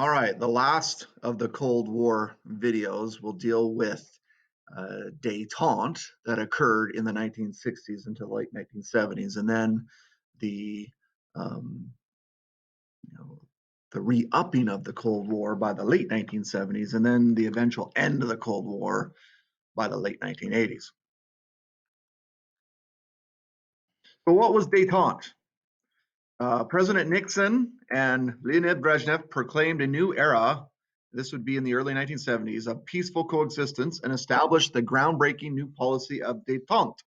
All right, the last of the Cold War videos will deal with détente that occurred in the 1960s until the late 1970s, and then the um, you know, the re-upping of the Cold War by the late 1970s, and then the eventual end of the Cold War by the late 1980s. So, what was détente? President Nixon and Leonid Brezhnev proclaimed a new era. This would be in the early 1970s of peaceful coexistence and established the groundbreaking new policy of détente,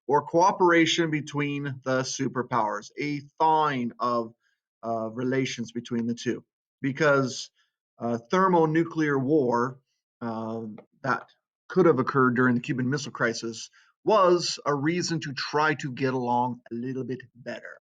or cooperation between the superpowers, a thawing of relations between the two. Because thermonuclear war that could have occurred during the Cuban Missile Crisis was a reason to try to get along a little bit better.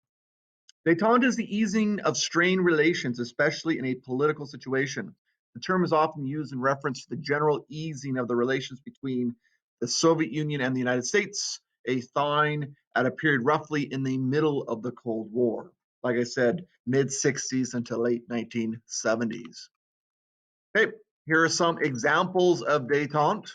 Détente is the easing of strained relations, especially in a political situation. The term is often used in reference to the general easing of the relations between the Soviet Union and the United States, a thawing at a period roughly in the middle of the Cold War. Like I said, mid 60s until late 1970s. Okay, here are some examples of détente.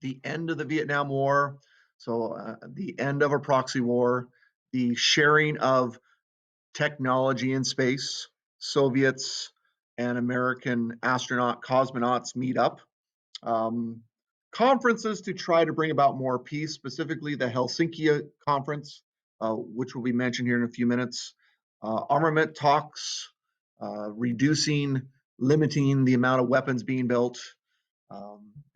The end of the Vietnam War, so the end of a proxy war, the sharing of technology in space, Soviets and American cosmonauts meet up. Um, Conferences to try to bring about more peace, specifically the Helsinki Conference, which will be mentioned here in a few minutes. Armament talks, limiting the amount of weapons being built,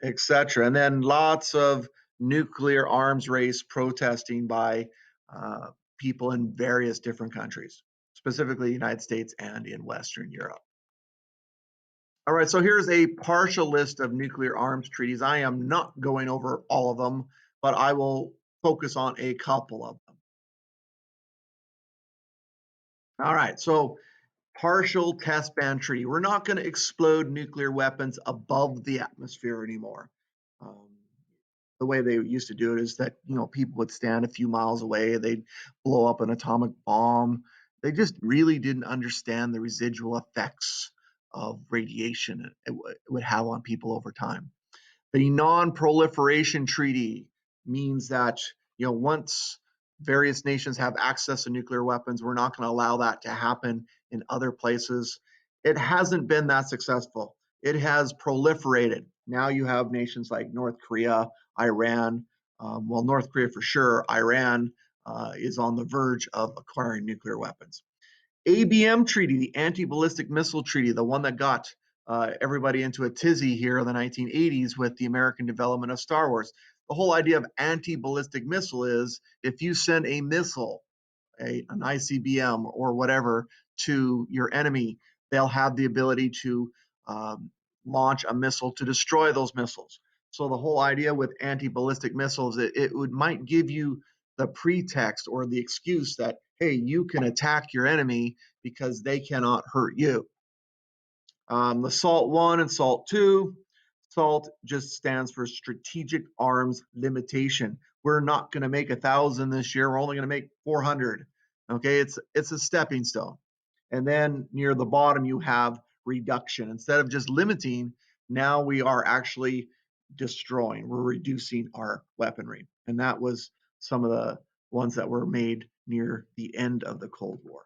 etc. And then lots of nuclear arms race protesting by people in various different countries, specifically the United States and in Western Europe. All right, so here's a partial list of nuclear arms treaties. I am not going over all of them, but I will focus on a couple of them. All right, so partial test ban treaty. We're not going to explode nuclear weapons above the atmosphere anymore. Um, the way they used to do it is that people would stand a few miles away, they'd blow up an atomic bomb. They just really didn't understand the residual effects of radiation it would have on people over time. The non-proliferation treaty means that once various nations have access to nuclear weapons, we're not going to allow that to happen in other places. It hasn't been that successful. It has proliferated. Now you have nations like North Korea, Iran. North Korea for sure. Iran is on the verge of acquiring nuclear weapons. ABM treaty, the anti-ballistic missile treaty, the one that got everybody into a tizzy here in the 1980s with the American development of Star Wars. The whole idea of anti-ballistic missile is if you send a missile, an ICBM or whatever, to your enemy, they'll have the ability to launch a missile to destroy those missiles. So the whole idea with anti-ballistic missiles, might give you the pretext or the excuse that, hey, you can attack your enemy because they cannot hurt you. The SALT 1 and SALT 2. SALT just stands for Strategic Arms Limitation. We're not going to make 1,000 this year. We're only going to make 400. Okay, it's a stepping stone. And then near the bottom, you have reduction. Instead of just limiting, now we are actually destroying. We're reducing our weaponry. And that was some of the ones that were made near the end of the Cold War.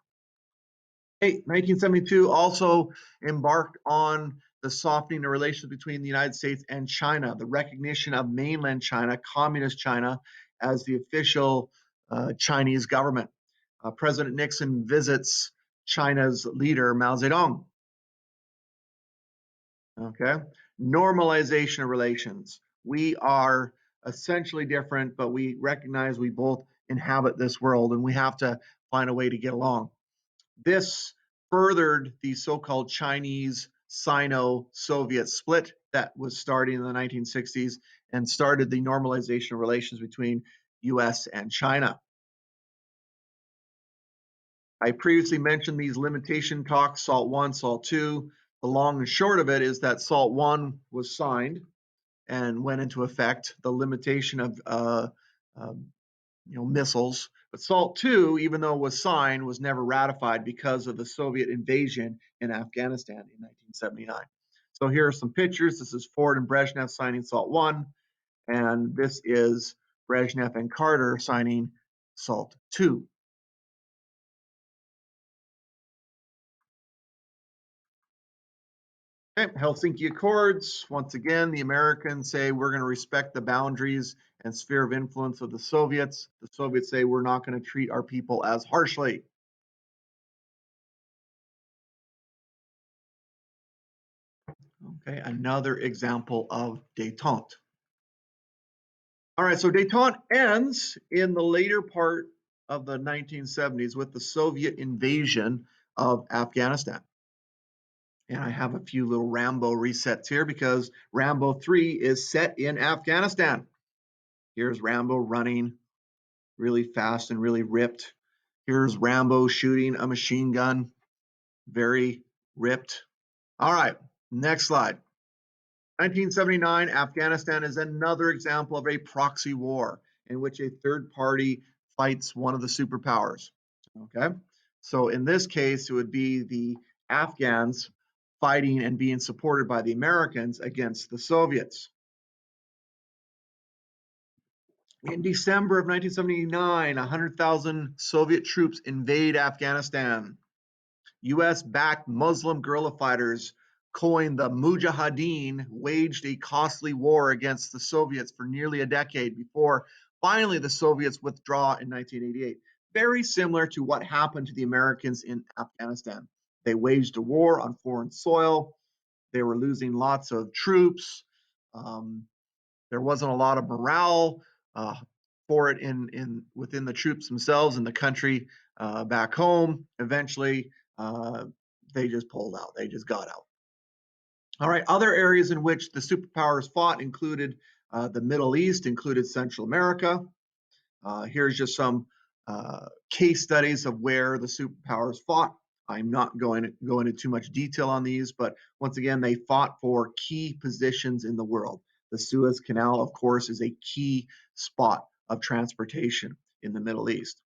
1972 also embarked on the softening of relations between the United States and China, the recognition of mainland China, communist China, as the official Chinese government. President Nixon visits China's leader, Mao Zedong. Okay, normalization of relations. We are essentially different, but we recognize we both inhabit this world and we have to find a way to get along. This furthered the so-called Chinese Sino-Soviet split that was starting in the 1960s and started the normalization of relations between US and China. I previously mentioned these limitation talks, SALT 1, SALT 2. The long and short of it is that SALT 1 was signed and went into effect. The limitation of missiles But SALT II, even though it was signed, was never ratified because of the Soviet invasion in Afghanistan in 1979. So here are some pictures. This is Ford and Brezhnev signing SALT I, and this is Brezhnev and Carter signing SALT II. Okay, Helsinki Accords. Once again, the Americans say we're going to respect the boundaries and sphere of influence of the Soviets. The Soviets say we're not going to treat our people as harshly. Okay, another example of détente. All right, so détente ends in the later part of the 1970s with the Soviet invasion of Afghanistan. And I have a few little Rambo resets here because Rambo 3 is set in Afghanistan. Here's Rambo running really fast and really ripped. Here's Rambo shooting a machine gun, very ripped. All right, next slide. 1979, Afghanistan is another example of a proxy war in which a third party fights one of the superpowers. Okay, so in this case, it would be the Afghans fighting and being supported by the Americans against the Soviets. In December of 1979, 100,000 Soviet troops invade Afghanistan. US-backed Muslim guerrilla fighters, coined the Mujahideen, waged a costly war against the Soviets for nearly a decade before finally the Soviets withdraw in 1988. Very similar to what happened to the Americans in Afghanistan. They waged a war on foreign soil. They were losing lots of troops. There wasn't a lot of morale for it within the troops themselves in the country back home. Eventually, they just pulled out. They just got out. All right. Other areas in which the superpowers fought included the Middle East, included Central America. Here's just some case studies of where the superpowers fought. I'm not going to go into too much detail on these, but once again, they fought for key positions in the world. The Suez Canal, of course, is a key spot of transportation in the Middle East.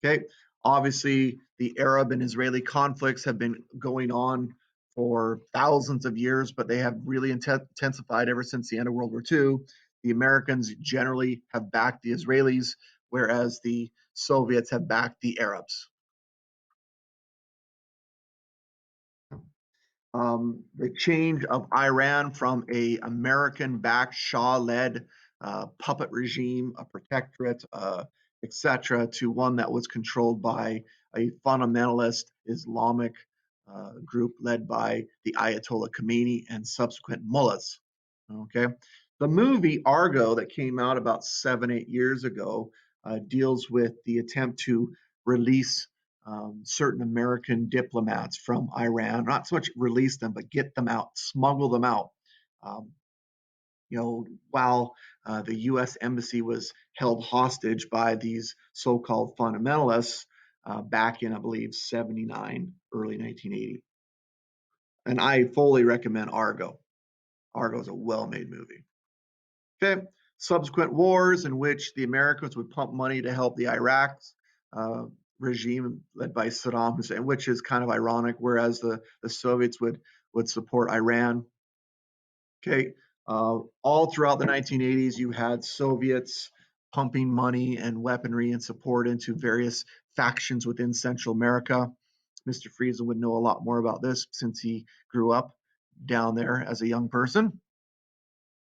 Okay, obviously, the Arab and Israeli conflicts have been going on for thousands of years, but they have really intensified ever since the end of World War II. The Americans generally have backed the Israelis, whereas the Soviets have backed the Arabs. The change of Iran from a American-backed Shah-led puppet regime, a protectorate, etc., to one that was controlled by a fundamentalist Islamic group led by the Ayatollah Khomeini and subsequent mullahs. Okay, the movie Argo that came out about 7-8 years ago deals with the attempt to release certain American diplomats from Iran, not so much release them, but get them out, smuggle them out. Um, while the U.S. embassy was held hostage by these so-called fundamentalists back in, I believe, 79, early 1980. And I fully recommend Argo. Argo is a well-made movie. Okay. Subsequent wars in which the Americans would pump money to help the Iraq regime led by Saddam Hussein, which is kind of ironic, whereas the Soviets would support Iran. Okay, all throughout the 1980s, you had Soviets pumping money and weaponry and support into various factions within Central America. Mr. Friesen would know a lot more about this since he grew up down there as a young person.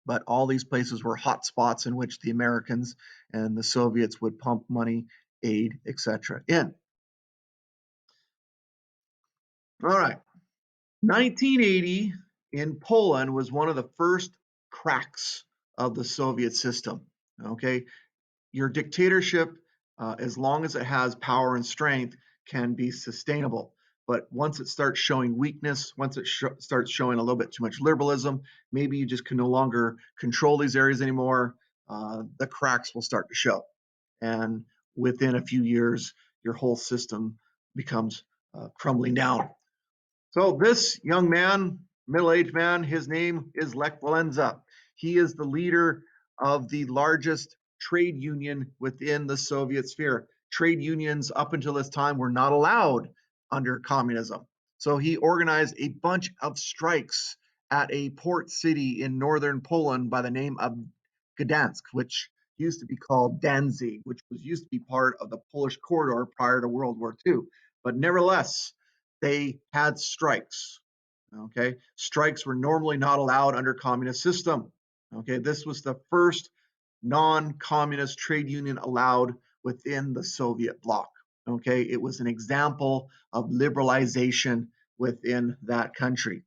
But all these places were hot spots in which the Americans and the Soviets would pump money, aid, etc. in. All right. 1980 in Poland was one of the first cracks of the Soviet system. Okay. Your dictatorship, as long as it has power and strength, can be sustainable. But once it starts showing weakness, once it starts showing a little bit too much liberalism, maybe you just can no longer control these areas anymore. The cracks will start to show. And within a few years, your whole system becomes crumbling down. So this young man, middle-aged man, his name is Lech Walesa. He is the leader of the largest trade union within the Soviet sphere. trade unions up until this time were not allowed under communism. So he organized a bunch of strikes at a port city in northern Poland by the name of Gdansk, which used to be called Danzig, which used to be part of the Polish corridor prior to World War II. But nevertheless, they had strikes. Okay, strikes were normally not allowed under communist system. Okay, this was the first non-communist trade union allowed within the Soviet bloc. Okay, it was an example of liberalization within that country.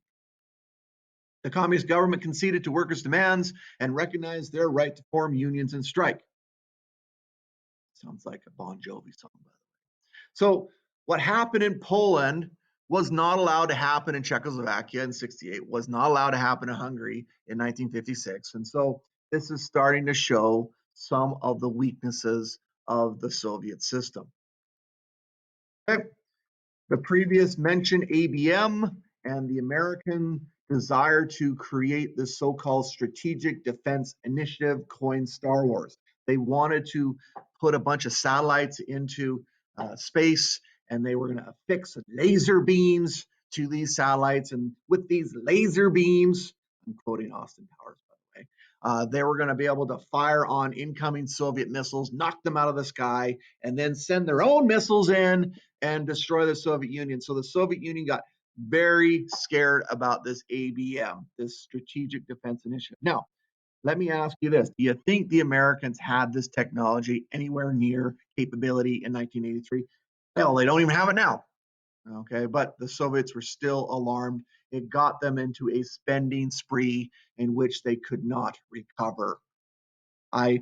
The communist government conceded to workers' demands and recognized their right to form unions and strike. Sounds like a Bon Jovi song, by the way. So what happened in Poland was not allowed to happen in Czechoslovakia in 68, was not allowed to happen in Hungary in 1956. And so this is starting to show some of the weaknesses of the Soviet system. Okay. The previous mentioned ABM and the American desire to create the so-called Strategic Defense Initiative, coined Star Wars. They wanted to put a bunch of satellites into space, and they were going to affix laser beams to these satellites. And with these laser beams, I'm quoting Austin Powers, by the way, they were going to be able to fire on incoming Soviet missiles, knock them out of the sky, and then send their own missiles in and destroy the Soviet Union. So the Soviet Union got very scared about this ABM, this Strategic Defense Initiative. Now, let me ask you this. Do you think the Americans had this technology anywhere near capability in 1983? Hell, they don't even have it now. Okay, but the Soviets were still alarmed. It got them into a spending spree in which they could not recover. I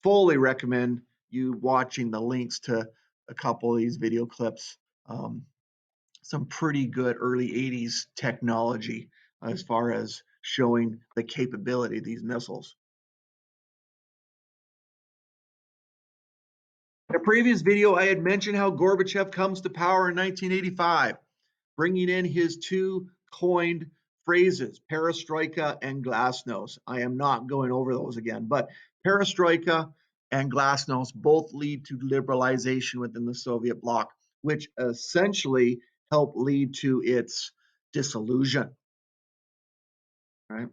fully recommend you watching the links to a couple of these video clips. Some pretty good early 80s technology as far as showing the capability of these missiles. In a previous video, I had mentioned how Gorbachev comes to power in 1985, bringing in his two coined phrases, perestroika and glasnost. I am not going over those again, but perestroika and glasnost both lead to liberalization within the Soviet bloc, which essentially helped lead to its dissolution. Right?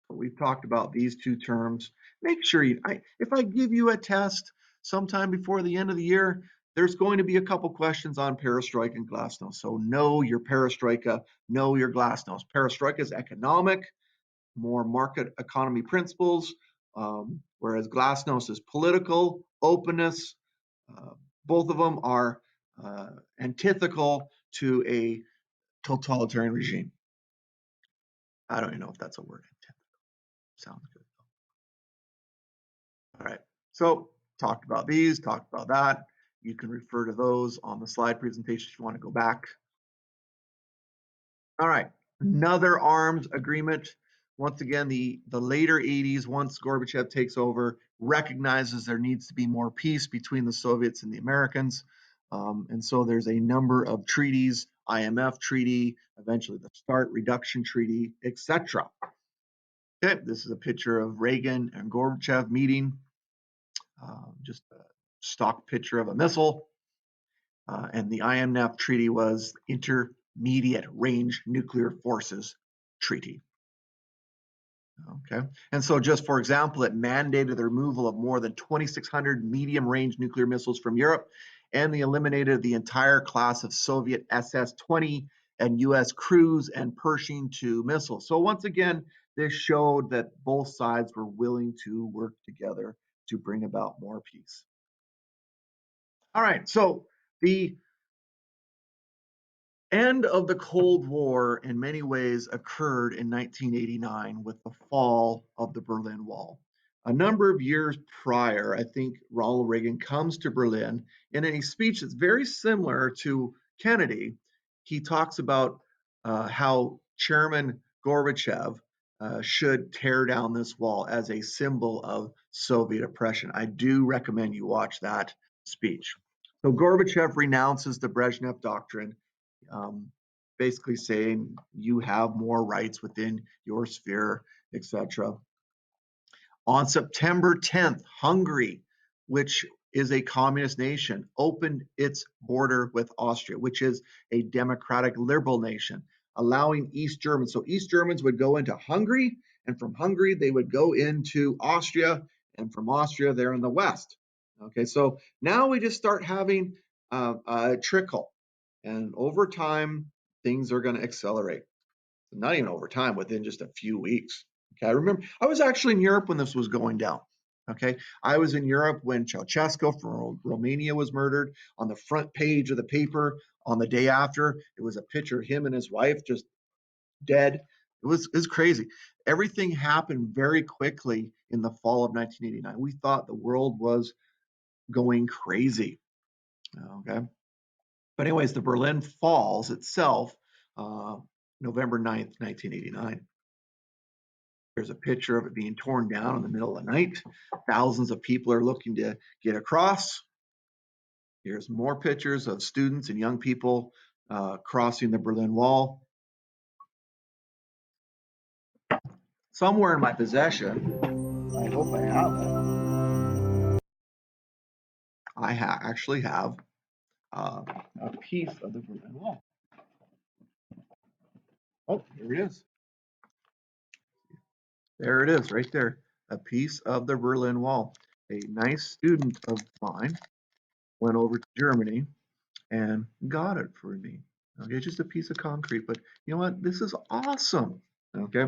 So we've talked about these two terms. Make sure if I give you a test sometime before the end of the year, there's going to be a couple questions on perestroika and glasnost. So know your perestroika, know your glasnost. Perestroika is economic, more market economy principles, whereas glasnost is political, openness. Both of them are antithetical to a totalitarian regime. I don't even know if that's a word. Sounds good. All right. So talked about these, talked about that. You can refer to those on the slide presentation if you want to go back. All right. Another arms agreement. Once again, the later 80s, once Gorbachev takes over, recognizes there needs to be more peace between the Soviets and the Americans. And so there's a number of treaties, IMF treaty, eventually the START reduction treaty, etc. Okay, this is a picture of Reagan and Gorbachev meeting. Just a stock picture of a missile. And the IMF treaty was Intermediate Range Nuclear Forces Treaty. Okay, and so just for example, it mandated the removal of more than 2,600 medium-range nuclear missiles from Europe, and they eliminated the entire class of Soviet SS-20 and U.S. Cruise and Pershing II missiles. So once again, this showed that both sides were willing to work together to bring about more peace. All right, so the end of the Cold War in many ways occurred in 1989 with the fall of the Berlin Wall. A number of years prior, I think Ronald Reagan comes to Berlin, and in a speech that's very similar to Kennedy, he talks about how Chairman Gorbachev should tear down this wall as a symbol of Soviet oppression. I do recommend you watch that speech. So Gorbachev renounces the Brezhnev Doctrine, basically saying you have more rights within your sphere, etc. On September 10th, Hungary, which is a communist nation, opened its border with Austria, which is a democratic liberal nation, allowing East Germans. So East Germans would go into Hungary, and from Hungary, they would go into Austria, and from Austria, they're in the West. Okay, so now we just start having a trickle, and over time, things are going to accelerate. Not even over time, within just a few weeks. Okay, I remember I was actually in Europe when this was going down. Okay, I was in Europe when Ceausescu from Romania was murdered. On the front page of the paper on the day after, it was a picture of him and his wife just dead. It was crazy. Everything happened very quickly in the fall of 1989. We thought the world was going crazy. Okay, but anyways, the Berlin Falls itself, uh, November 9th, 1989. There's a picture of it being torn down in the middle of the night. Thousands of people are looking to get across. Here's more pictures of students and young people crossing the Berlin Wall. Somewhere in my possession, I hope I have it. I actually have a piece of the Berlin Wall. Oh, here it is. There it is, right there. A piece of the Berlin Wall. A nice student of mine went over to Germany and got it for me. Okay, just a piece of concrete, but you know what? This is awesome. Okay,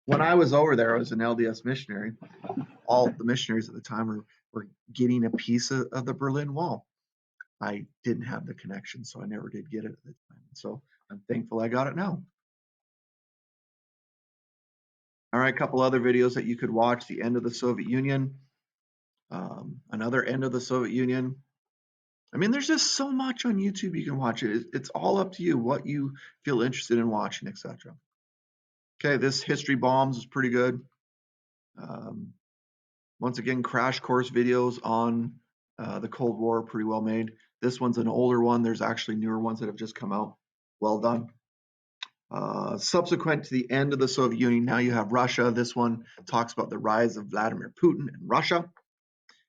when I was over there, I was an LDS missionary. All the missionaries at the time were getting a piece of the Berlin Wall. I didn't have the connection, so I never did get it at the time. So I'm thankful I got it now. All right, a couple other videos that you could watch: the end of the Soviet Union, another end of the Soviet Union. I mean, there's just so much on YouTube you can watch. It's all up to you what you feel interested in watching, etc. Okay, this history bombs is pretty good. Um, once again, crash course videos on the Cold War, pretty well made. This one's an older one. There's actually newer ones that have just come out. Well done. Subsequent to the end of the Soviet Union, now you have Russia. This one talks about the rise of Vladimir Putin and Russia.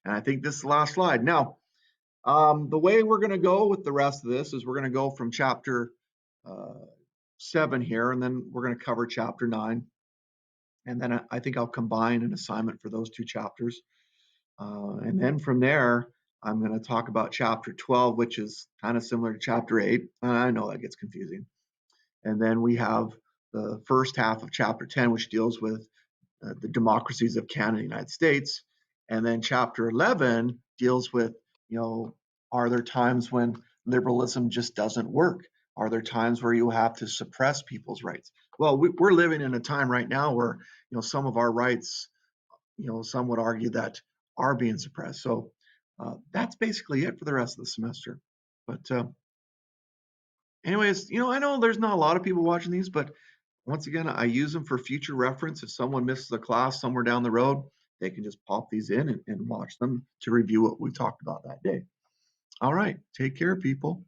And I think this is the last slide. Now, the way we're going to go with the rest of this is we're going to go from chapter 7 here, and then we're going to cover chapter 9. And then I think I'll combine an assignment for those two chapters. And then from there, I'm going to talk about chapter 12, which is kind of similar to chapter 8. And I know that gets confusing. And then we have the first half of chapter 10, which deals with the democracies of Canada and the United States. And then chapter 11 deals with, are there times when liberalism just doesn't work? Are there times where you have to suppress people's rights? Well, we're living in a time right now where, some of our rights, some would argue that are being suppressed. So that's basically it for the rest of the semester. But anyways, I know there's not a lot of people watching these, but once again, I use them for future reference. If someone misses a class somewhere down the road, they can just pop these in and watch them to review what we talked about that day. All right. Take care, people.